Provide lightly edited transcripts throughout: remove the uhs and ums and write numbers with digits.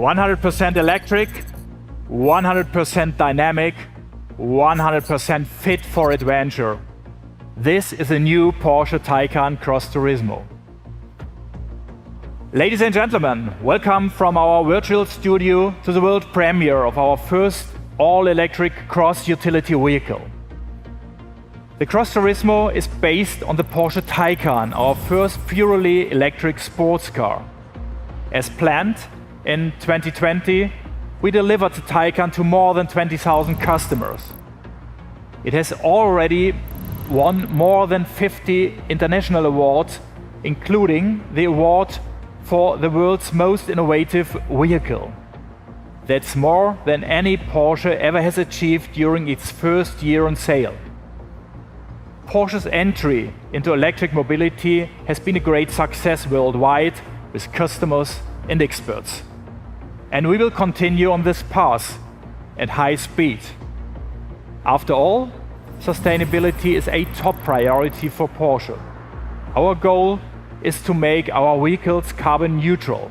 100% electric, 100% dynamic, 100% fit for adventure. This is a new Porsche Taycan Cross Turismo. Ladies and gentlemen, welcome from our virtual studio to the world premiere of our first all-electric cross utility vehicle. The Cross Turismo is based on the Porsche Taycan, our first purely electric sports car. As planned, in 2020, we delivered the Taycan to more than 20,000 customers. It has already won more than 50 international awards, including the award for the world's most innovative vehicle. That's more than any Porsche ever has achieved during its first year on sale. Porsche's entry into electric mobility has been a great success worldwide with customers and experts. And we will continue on this path at high speed. After all, sustainability is a top priority for Porsche. Our goal is to make our vehicles carbon neutral.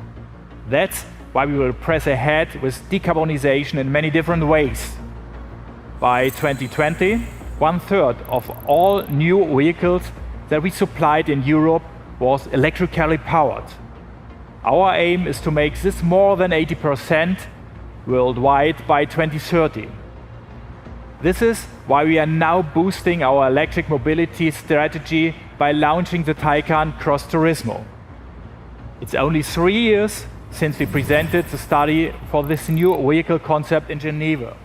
That's why we will press ahead with decarbonization in many different ways. By 2020, 1/3 of all new vehicles that we supplied in Europe was electrically powered. Our aim is to make this more than 80% worldwide by 2030. This is why we are now boosting our electric mobility strategy by launching the Taycan Cross Turismo. It's only 3 years since we presented the study for this new vehicle concept in Geneva.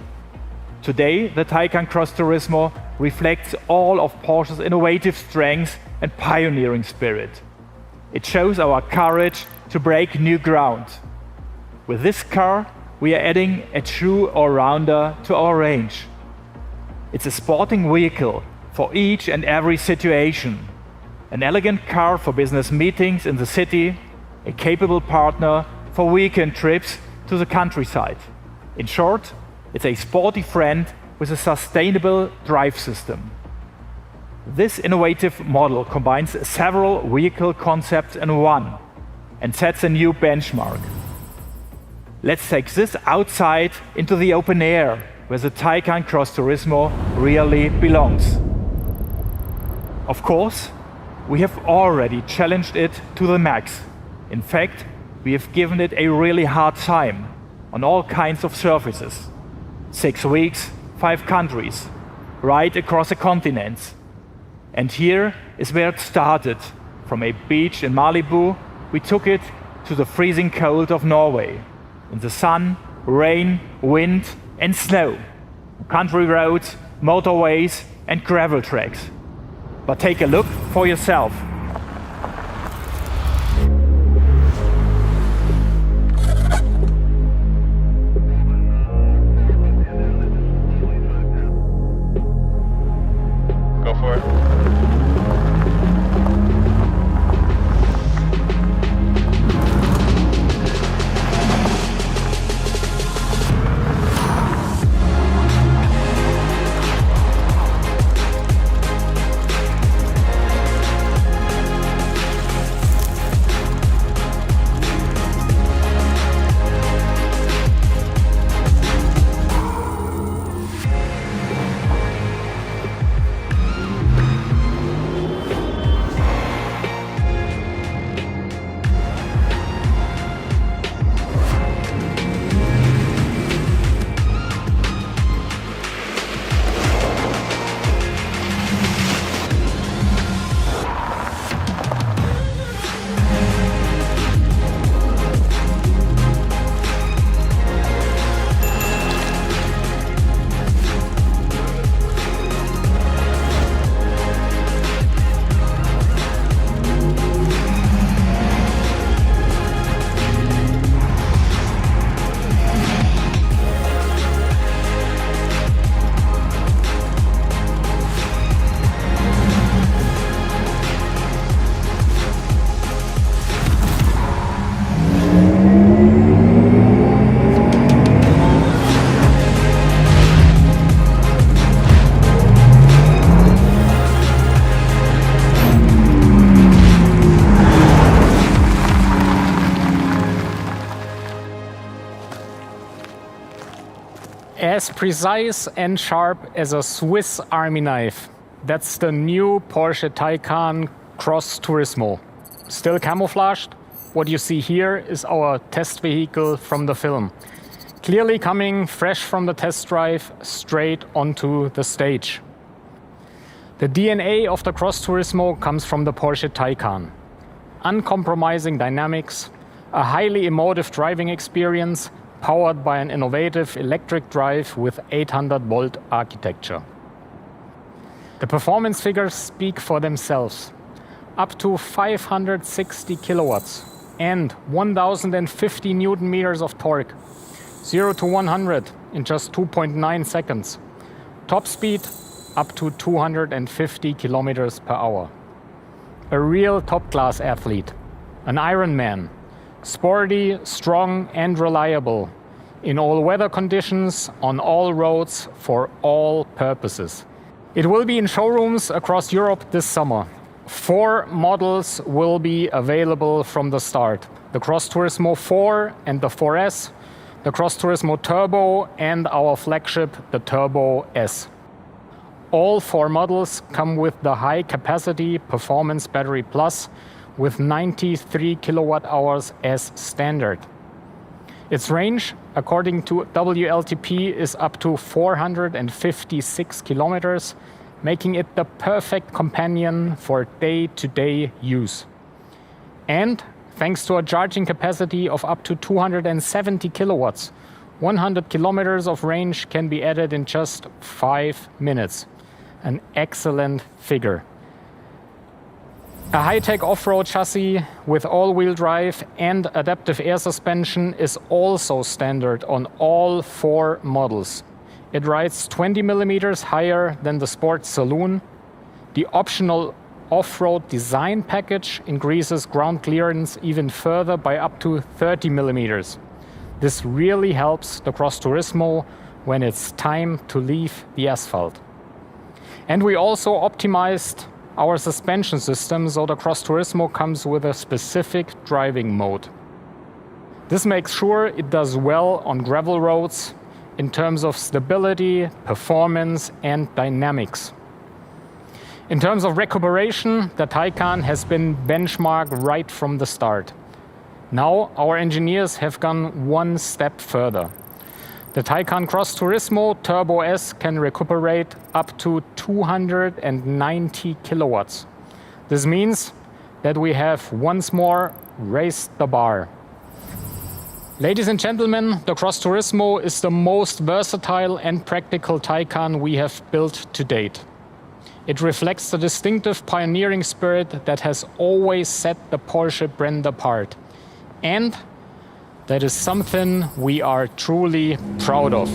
Today, the Taycan Cross Turismo reflects all of Porsche's innovative strengths and pioneering spirit. It shows our courage to break new ground. With this car, we are adding a true all-rounder to our range. It's a sporting vehicle for each and every situation. An elegant car for business meetings in the city, a capable partner for weekend trips to the countryside. In short, it's a sporty friend with a sustainable drive system. This innovative model combines several vehicle concepts in one and sets a new benchmark. Let's take this outside into the open air, where the Taycan Cross Turismo really belongs. Of course, we have already challenged it to the max. In fact, we have given it a really hard time on all kinds of surfaces. 6 weeks, 5 countries, right across the continents. And here is where it started. From a beach in Malibu, we took it to the freezing cold of Norway. In the sun, rain, wind, and snow. Country roads, motorways, and gravel tracks. But take a look for yourself. Go for it. As precise and sharp as a Swiss Army knife. That's the new Porsche Taycan Cross Turismo. Still camouflaged? What you see here is our test vehicle from the film. Clearly coming fresh from the test drive straight onto the stage. The DNA of the Cross Turismo comes from the Porsche Taycan. Uncompromising dynamics, a highly emotive driving experience powered by an innovative electric drive with 800-volt architecture. The performance figures speak for themselves. Up to 560 kilowatts and 1,050 Newton meters of torque. 0 to 100 in just 2.9 seconds. Top speed up to 250 kilometers per hour. A real top-class athlete, an Ironman, sporty, strong and reliable, in all weather conditions, on all roads, for all purposes. It will be in showrooms across Europe this summer. 4 models will be available from the start. The Cross Turismo 4 and the 4S, the Cross Turismo Turbo and our flagship, the Turbo S. All 4 models come with the high-capacity Performance Battery Plus with 93 kilowatt-hours as standard. Its range, according to WLTP, is up to 456 kilometers, making it the perfect companion for day-to-day use. And thanks to a charging capacity of up to 270 kilowatts, 100 kilometers of range can be added in just 5 minutes. An excellent figure. A high-tech off-road chassis with all-wheel drive and adaptive air suspension is also standard on all 4 models. It rides 20 millimeters higher than the Sport Saloon. The optional off-road design package increases ground clearance even further by up to 30 millimeters. This really helps the Cross Turismo when it's time to leave the asphalt. And we also optimized our suspension system so the Cross Turismo comes with a specific driving mode. This makes sure it does well on gravel roads in terms of stability, performance and dynamics. In terms of recuperation, the Taycan has been benchmarked right from the start. Now our engineers have gone one step further. The Taycan Cross Turismo Turbo S can recuperate up to 290 kilowatts. This means that we have once more raised the bar. Ladies and gentlemen, the Cross Turismo is the most versatile and practical Taycan we have built to date. It reflects the distinctive pioneering spirit that has always set the Porsche brand apart. And that is something we are truly proud of.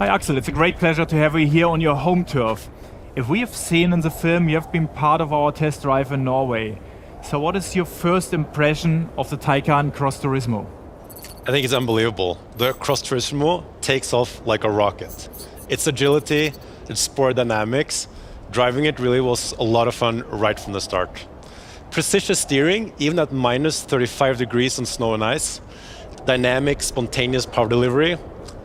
Hi Axel, it's a great pleasure to have you here on your home turf. If we have seen in the film, you have been part of our test drive in Norway. So what is your first impression of the Taycan Cross Turismo? I think it's unbelievable. The Cross Turismo takes off like a rocket. Its agility, its sport dynamics, driving it really was a lot of fun right from the start. Precision steering, even at minus 35 degrees on snow and ice. Dynamic, spontaneous power delivery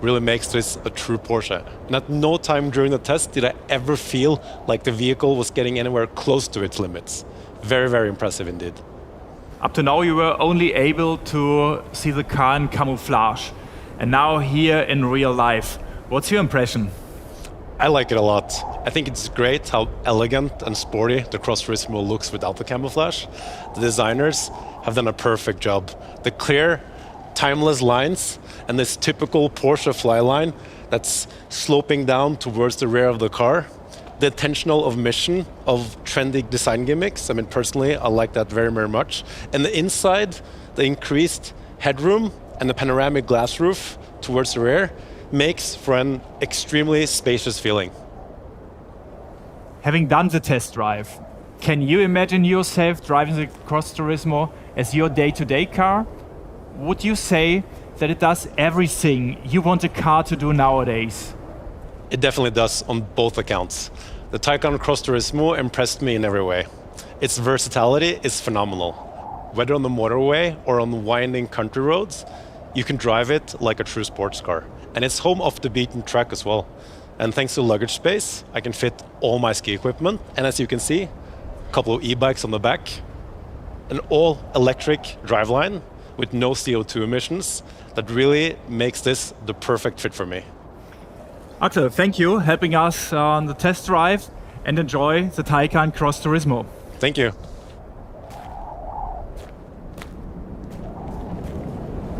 really makes this a true Porsche. And at no time during the test did I ever feel like the vehicle was getting anywhere close to its limits. Very, very impressive indeed. Up to now, you were only able to see the car in camouflage, and now here in real life. What's your impression? I like it a lot. I think it's great how elegant and sporty the Cross Turismo looks without the camouflage. The designers have done a perfect job. The clear, timeless lines and this typical Porsche fly line that's sloping down towards the rear of the car. The intentional omission of trendy design gimmicks. I mean, personally, I like that very, very much. And the inside, the increased headroom and the panoramic glass roof towards the rear makes for an extremely spacious feeling. Having done the test drive, can you imagine yourself driving the Cross Turismo as your day-to-day car? Would you say that it does everything you want a car to do nowadays? It definitely does on both accounts. The Taycan Cross Turismo impressed me in every way. Its versatility is phenomenal. Whether on the motorway or on winding country roads, you can drive it like a true sports car. And it's home off the beaten track as well. And thanks to luggage space, I can fit all my ski equipment. And as you can see, a couple of e-bikes on the back, an all-electric driveline with no CO2 emissions that really makes this the perfect fit for me. Axel, thank you helping us on the test drive, and enjoy the Taycan Cross Turismo. Thank you.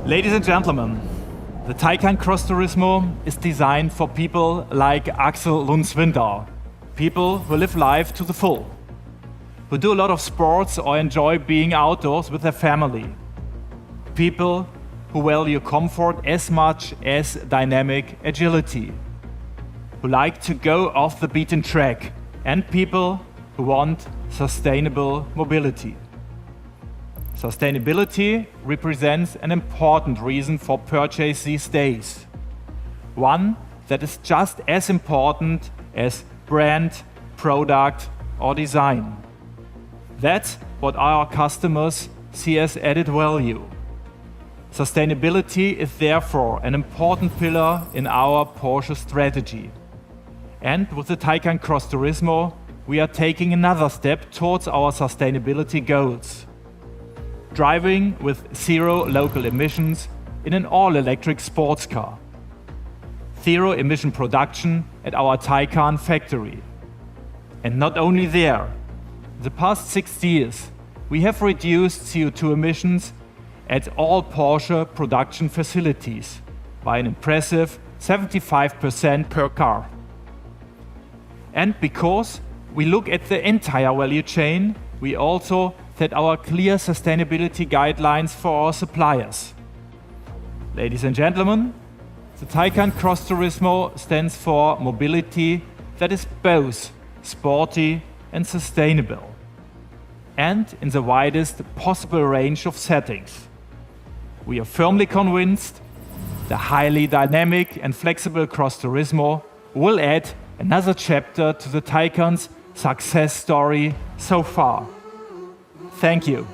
Ladies and gentlemen, the Taycan Cross Turismo is designed for people like Axel Lundswinter, people who live life to the full, who do a lot of sports or enjoy being outdoors with their family, people who value comfort as much as dynamic agility, who like to go off the beaten track, and people who want sustainable mobility. Sustainability represents an important reason for purchase these days. One that is just as important as brand, product, or design. That's what our customers see as added value. Sustainability is therefore an important pillar in our Porsche strategy. And with the Taycan Cross Turismo, we are taking another step towards our sustainability goals. Driving with zero local emissions in an all-electric sports car. Zero emission production at our Taycan factory. And not only there, in the past 6 years, we have reduced CO2 emissions at all Porsche production facilities by an impressive 75% per car. And because we look at the entire value chain, we also set our clear sustainability guidelines for our suppliers. Ladies and gentlemen, the Taycan Cross Turismo stands for mobility that is both sporty and sustainable, and in the widest possible range of settings. We are firmly convinced the highly dynamic and flexible Cross Turismo will add another chapter to the Taycan's success story so far. Thank you.